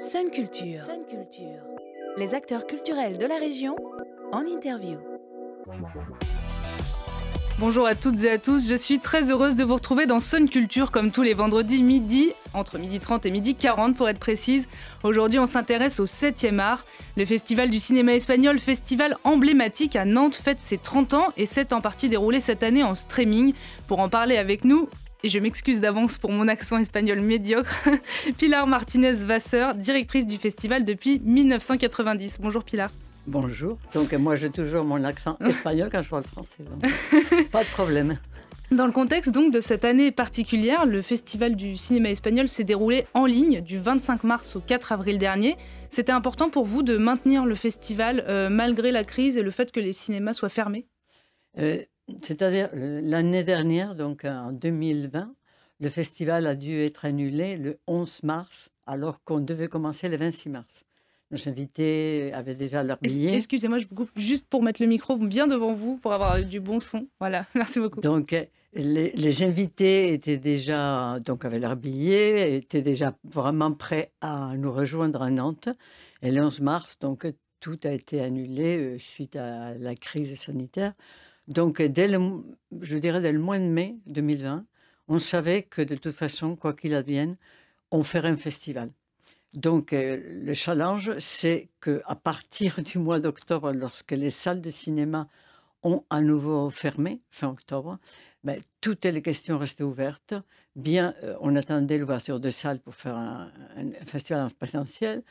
Sun Culture. Les acteurs culturels de la région en interview. Bonjour à toutes et à tous, je suis très heureuse de vous retrouver dans Sun Culture comme tous les vendredis midi, entre 12h30 et 12h40 pour être précise. Aujourd'hui on s'intéresse au 7e art. Le Festival du cinéma espagnol, festival emblématique à Nantes, fête ses 30 ans et s'est en partie déroulé cette année en streaming. Pour en parler avec nous, et je m'excuse d'avance pour mon accent espagnol médiocre, Pilar Martinez-Vasseur, directrice du festival depuis 1990. Bonjour Pilar. Bonjour. Donc moi j'ai toujours mon accent espagnol quand je parle français, donc pas de problème. Dans le contexte donc de cette année particulière, le Festival du cinéma espagnol s'est déroulé en ligne du 25 mars au 4 avril dernier. C'était important pour vous de maintenir le festival malgré la crise et le fait que les cinémas soient fermés ? C'est-à-dire l'année dernière, donc en 2020, le festival a dû être annulé le 11 mars alors qu'on devait commencer le 26 mars. Nos invités avaient déjà leur billet. Excusez-moi, je vous coupe juste pour mettre le micro bien devant vous pour avoir du bon son. Voilà, merci beaucoup. Donc les invités étaient déjà, donc avaient leur billet, étaient déjà vraiment prêts à nous rejoindre à Nantes. Et le 11 mars, donc tout a été annulé suite à la crise sanitaire. Donc je dirais dès le mois de mai 2020, on savait que de toute façon, quoi qu'il advienne, on ferait un festival. Donc, le challenge, c'est qu'à partir du mois d'octobre, lorsque les salles de cinéma ont à nouveau fermé, fin octobre, toutes les questions restaient ouvertes. Bien, on attendait l'ouverture de salles pour faire un festival en présentiel.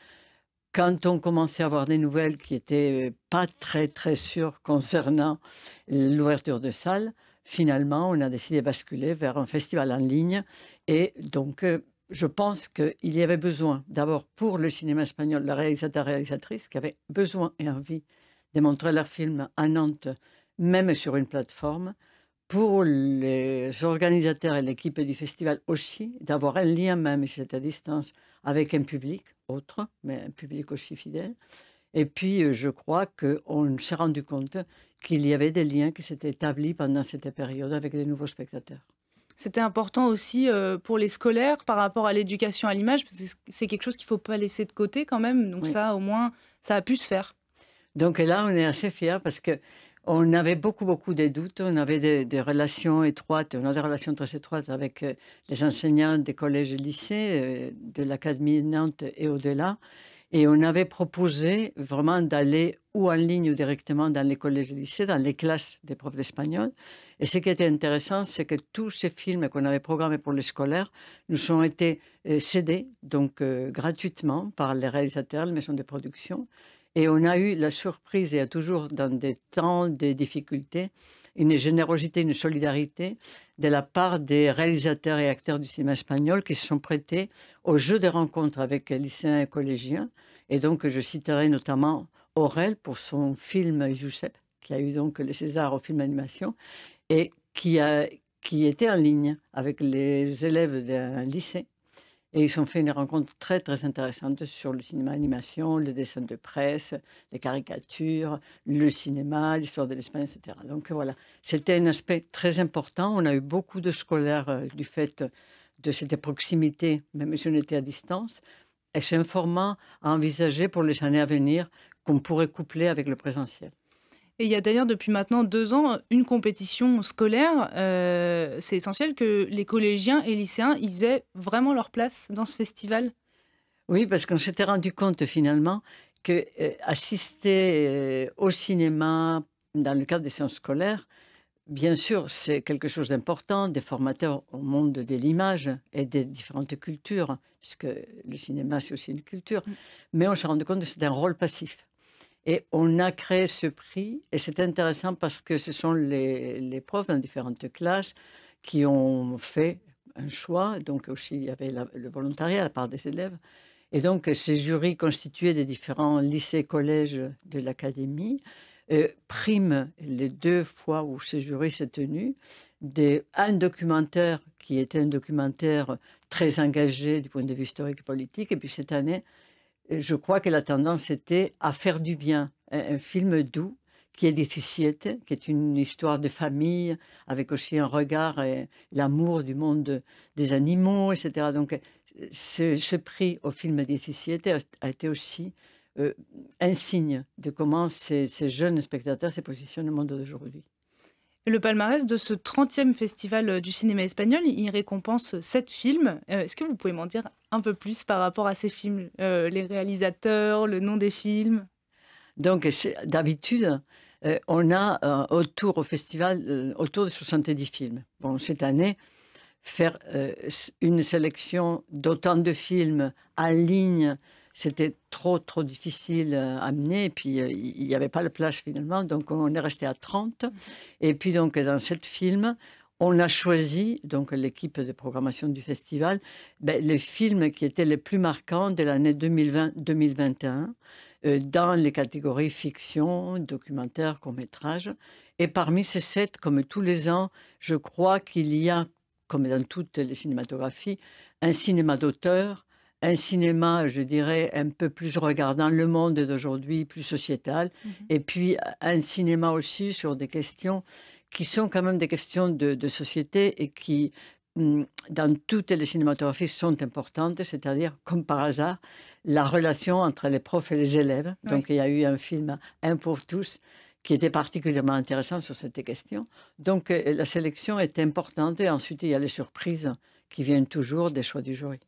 Quand on commençait à avoir des nouvelles qui n'étaient pas très, très sûres concernant l'ouverture de salles, finalement, on a décidé de basculer vers un festival en ligne. Et donc, je pense qu'il y avait besoin, d'abord pour le cinéma espagnol, le réalisateur et réalisatrice qui avaient besoin et envie de montrer leurs films à Nantes, même sur une plateforme. Pour les organisateurs et l'équipe du festival aussi, d'avoir un lien même, si c'est à distance, avec un public autre, mais un public aussi fidèle. Et puis, je crois qu'on s'est rendu compte qu'il y avait des liens qui s'étaient établis pendant cette période avec des nouveaux spectateurs. C'était important aussi pour les scolaires par rapport à l'éducation à l'image, parce que c'est quelque chose qu'il ne faut pas laisser de côté quand même. Donc oui. Ça, au moins, ça a pu se faire. Donc là, on est assez fiers parce qu'on avait beaucoup de doutes. On avait des relations étroites, on a des relations très étroites avec les enseignants des collèges et lycées, de l'Académie de Nantes et au-delà. Et on avait proposé vraiment d'aller ou en ligne ou directement dans les collèges et lycées, dans les classes des profs d'espagnol. Et ce qui était intéressant, c'est que tous ces films qu'on avait programmés pour les scolaires nous ont été cédés, donc gratuitement, par les réalisateurs, les maisons de production. Et on a eu la surprise, et il y a toujours dans des temps de difficultés, une générosité, une solidarité de la part des réalisateurs et acteurs du cinéma espagnol qui se sont prêtés au jeu de rencontres avec les lycéens et collégiens. Et donc, je citerai notamment Aurel pour son film Giuseppe, qui a eu donc le César au film d'animation, et qui était en ligne avec les élèves d'un lycée. Et ils ont fait une rencontre très, très intéressante sur le cinéma animation, le dessin de presse, les caricatures, le cinéma, l'histoire de l'Espagne, etc. Donc voilà, c'était un aspect très important. On a eu beaucoup de scolaires du fait de cette proximité, même si on était à distance. Et c'est un format à envisager pour les années à venir qu'on pourrait coupler avec le présentiel. Et il y a d'ailleurs depuis maintenant 2 ans une compétition scolaire. C'est essentiel que les collégiens et lycéens ils aient vraiment leur place dans ce festival. Oui, parce qu'on s'était rendu compte finalement qu'assister au cinéma dans le cadre des séances scolaires, bien sûr, c'est quelque chose d'important, des formateurs au monde de l'image et des différentes cultures, puisque le cinéma, c'est aussi une culture. Mais on s'est rendu compte que c'était un rôle passif. Et on a créé ce prix, et c'est intéressant parce que ce sont les profs dans différentes classes qui ont fait un choix. Donc aussi, il y avait le volontariat à la part des élèves. Et donc, ces jurys constitués des différents lycées, collèges de l'académie priment les 2 fois où ces jurys s'est tenu un documentaire qui était un documentaire très engagé du point de vue historique et politique. Et puis cette année, je crois que la tendance était à faire du bien, un film doux qui est des Siete, qui est une histoire de famille avec aussi un regard et l'amour du monde des animaux, etc. Donc ce prix au film difficile a été aussi un signe de comment ces jeunes spectateurs se positionnent au monde d'aujourd'hui. Le palmarès de ce 30e festival du cinéma espagnol, il récompense 7 films. Est-ce que vous pouvez m'en dire un peu plus par rapport à ces films, les réalisateurs, le nom des films? Donc, d'habitude, on a autour au festival, autour de 70 films. Bon, cette année, faire une sélection d'autant de films en ligne, c'était trop difficile à mener. Et puis, il n'y avait pas la place finalement. Donc, on est resté à 30. Et puis, donc, dans cette film, on a choisi, donc l'équipe de programmation du festival, les films qui étaient les plus marquants de l'année 2020-2021 dans les catégories fiction, documentaire, court-métrage. Et parmi ces 7, comme tous les ans, je crois qu'il y a, comme dans toutes les cinématographies, un cinéma d'auteur, un cinéma, je dirais, un peu plus regardant le monde d'aujourd'hui, plus sociétal, et puis un cinéma aussi sur des questions qui sont quand même des questions de société et qui, dans toutes les cinématographies, sont importantes, c'est-à-dire, comme par hasard, la relation entre les profs et les élèves. Oui. Donc, il y a eu un film, Un pour tous, qui était particulièrement intéressant sur cette question. Donc, la sélection est importante et ensuite, il y a les surprises qui viennent toujours des choix du jury.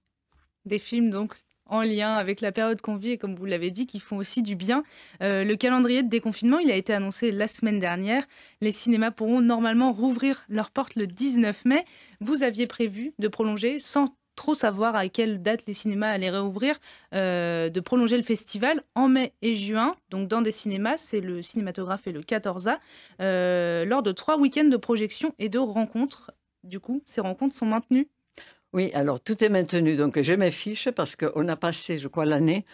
Des films donc en lien avec la période qu'on vit et comme vous l'avez dit, qui font aussi du bien. Le calendrier de déconfinement, il a été annoncé la semaine dernière. Les cinémas pourront normalement rouvrir leurs portes le 19 mai. Vous aviez prévu de prolonger, sans trop savoir à quelle date les cinémas allaient réouvrir, de prolonger le festival en mai et juin. Donc dans des cinémas, c'est le Cinématographe et le 14A, lors de 3 week-ends de projection et de rencontres. Du coup, ces rencontres sont maintenues? Oui, alors tout est maintenu. Donc, je m'affiche parce qu'on a passé, je crois, l'année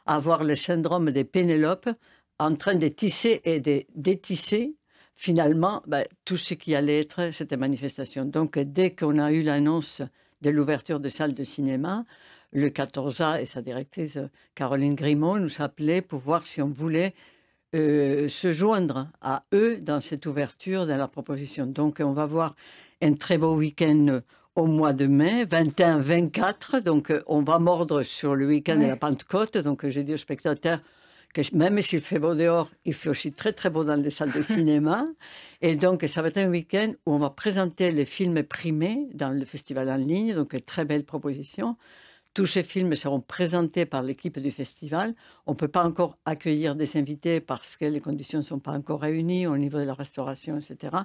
à avoir le syndrome des Pénélope en train de tisser et de détisser, finalement, tout ce qui allait être cette manifestation. Donc, dès qu'on a eu l'annonce de l'ouverture des salles de cinéma, le 14A et sa directrice Caroline Grimaud nous appelaient pour voir si on voulait se joindre à eux dans cette ouverture de la proposition. Donc, on va voir un très beau week-end au mois de mai, 21-24. Donc, on va mordre sur le week-end de la Pentecôte. Donc, j'ai dit aux spectateurs que même s'il fait beau dehors, il fait aussi très, très beau dans les salles de cinéma. Et donc, ça va être un week-end où on va présenter les films primés dans le festival en ligne. Donc, une très belle proposition. Tous ces films seront présentés par l'équipe du festival. On ne peut pas encore accueillir des invités parce que les conditions ne sont pas encore réunies au niveau de la restauration, etc.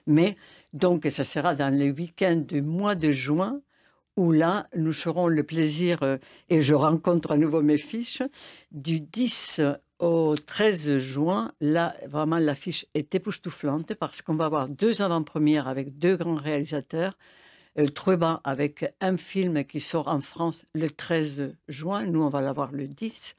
Mais donc, ça sera dans les week-ends du mois de juin où là, nous aurons le plaisir, et je rencontre à nouveau mes fiches, du 10 au 13 juin. Là, vraiment, l'affiche est époustouflante parce qu'on va avoir 2 avant-premières avec 2 grands réalisateurs. Trueba avec un film qui sort en France le 13 juin. Nous, on va l'avoir le 10.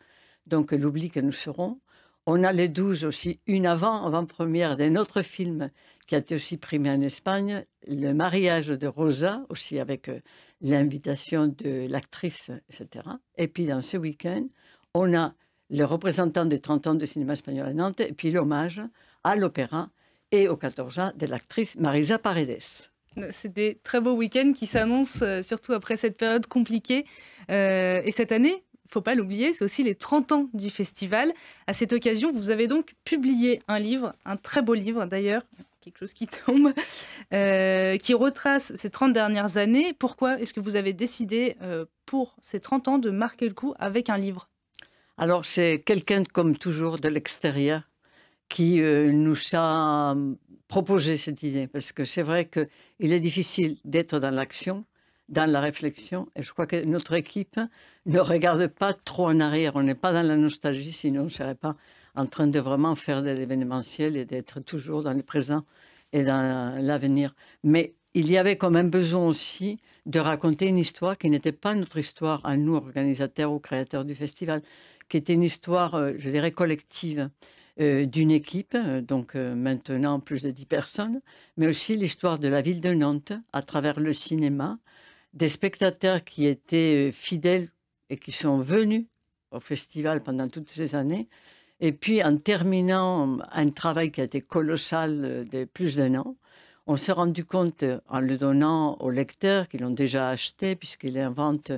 Donc, l'oubli que nous serons. On a le 12 aussi, une avant-première d'un autre film qui a été aussi primé en Espagne, Le mariage de Rosa, aussi avec l'invitation de l'actrice, etc. Et puis, dans ce week-end, on a le représentant des 30 ans du cinéma espagnol à Nantes, et puis l'hommage à l'opéra et au 14 de l'actrice Marisa Paredes. C'est des très beaux week-ends qui s'annoncent, surtout après cette période compliquée. Et cette année, il ne faut pas l'oublier, c'est aussi les 30 ans du festival. À cette occasion, vous avez donc publié un livre, un très beau livre d'ailleurs, quelque chose qui tombe, qui retrace ces 30 dernières années. Pourquoi est-ce que vous avez décidé, pour ces 30 ans, de marquer le coup avec un livre? Alors, c'est quelqu'un, comme toujours, de l'extérieur qui nous a proposé cette idée. Parce que c'est vrai qu'il est difficile d'être dans l'action, dans la réflexion. Et je crois que notre équipe ne regarde pas trop en arrière. On n'est pas dans la nostalgie, sinon on ne serait pas en train de vraiment faire de l'événementiel et d'être toujours dans le présent et dans l'avenir. Mais il y avait quand même besoin aussi de raconter une histoire qui n'était pas notre histoire à nous, organisateurs ou créateurs du festival, qui était une histoire, je dirais, collective d'une équipe, donc maintenant plus de 10 personnes, mais aussi l'histoire de la ville de Nantes à travers le cinéma, des spectateurs qui étaient fidèles et qui sont venus au festival pendant toutes ces années. Et puis, en terminant un travail qui a été colossal de plus d'1 an, on s'est rendu compte, en le donnant aux lecteurs qui l'ont déjà acheté, puisqu'il est en vente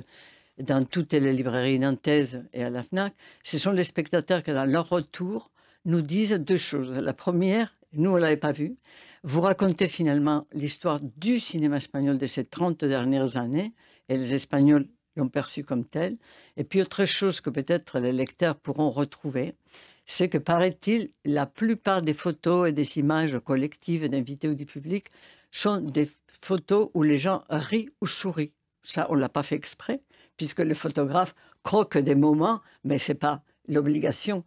dans toutes les librairies nantaises et à la FNAC, ce sont les spectateurs qui, dans leur retour, nous disent deux choses. La première, nous, on ne l'avait pas vue, vous racontez finalement l'histoire du cinéma espagnol de ces 30 dernières années, et les Espagnols l'ont perçu comme tel. Et puis autre chose que peut-être les lecteurs pourront retrouver, c'est que, paraît-il, la plupart des photos et des images collectives d'invités ou du public sont des photos où les gens rient ou sourient. Ça, on ne l'a pas fait exprès, puisque le photographe croque des moments, mais ce n'est pas l'obligation.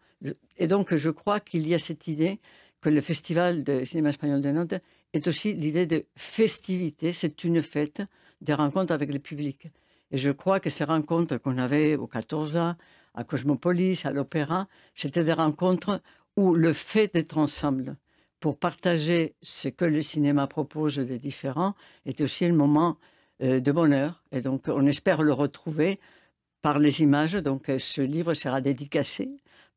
Et donc, je crois qu'il y a cette idée que le Festival de cinéma espagnol de Nantes est aussi l'idée de festivité. C'est une fête, des rencontres avec le public. Et je crois que ces rencontres qu'on avait au 14A, à Cosmopolis, à l'Opéra, c'était des rencontres où le fait d'être ensemble pour partager ce que le cinéma propose de différents est aussi un moment de bonheur. Et donc, on espère le retrouver par les images. Donc, ce livre sera dédicacé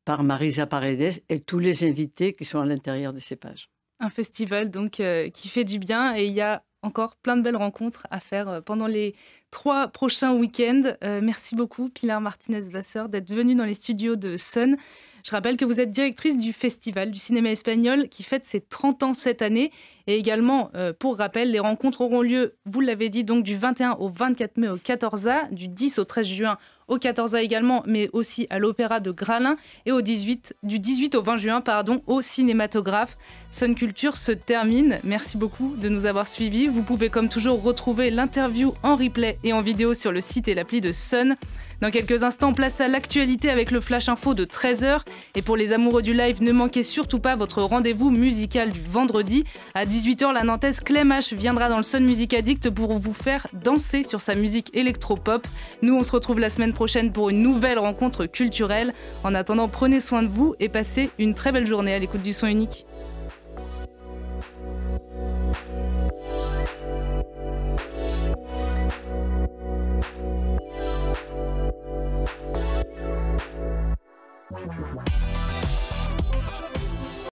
par Marisa Paredes et tous les invités qui sont à l'intérieur de ces pages. Un festival donc qui fait du bien, et il y a encore plein de belles rencontres à faire pendant les 3 prochains week-ends. Merci beaucoup Pilar Martinez-Vasseur d'être venue dans les studios de Sun. Je rappelle que vous êtes directrice du Festival du cinéma espagnol qui fête ses 30 ans cette année. Et également, pour rappel, les rencontres auront lieu, vous l'avez dit, donc du 21 au 24 mai au 14A, du 10 au 13 juin au 14A également, mais aussi à l'Opéra de Graslin, et du 18 au 20 juin au Cinématographe. Sun Culture se termine. Merci beaucoup de nous avoir suivis. Vous pouvez comme toujours retrouver l'interview en replay et en vidéo sur le site et l'appli de Sun. Dans quelques instants, place à l'actualité avec le Flash Info de 13h. Et pour les amoureux du live, ne manquez surtout pas votre rendez-vous musical du vendredi. À 18h, la Nantaise Clem H viendra dans le Sun Music Addict pour vous faire danser sur sa musique électropop. Nous, on se retrouve la semaine prochaine pour une nouvelle rencontre culturelle. En attendant, prenez soin de vous et passez une très belle journée à l'écoute du son unique.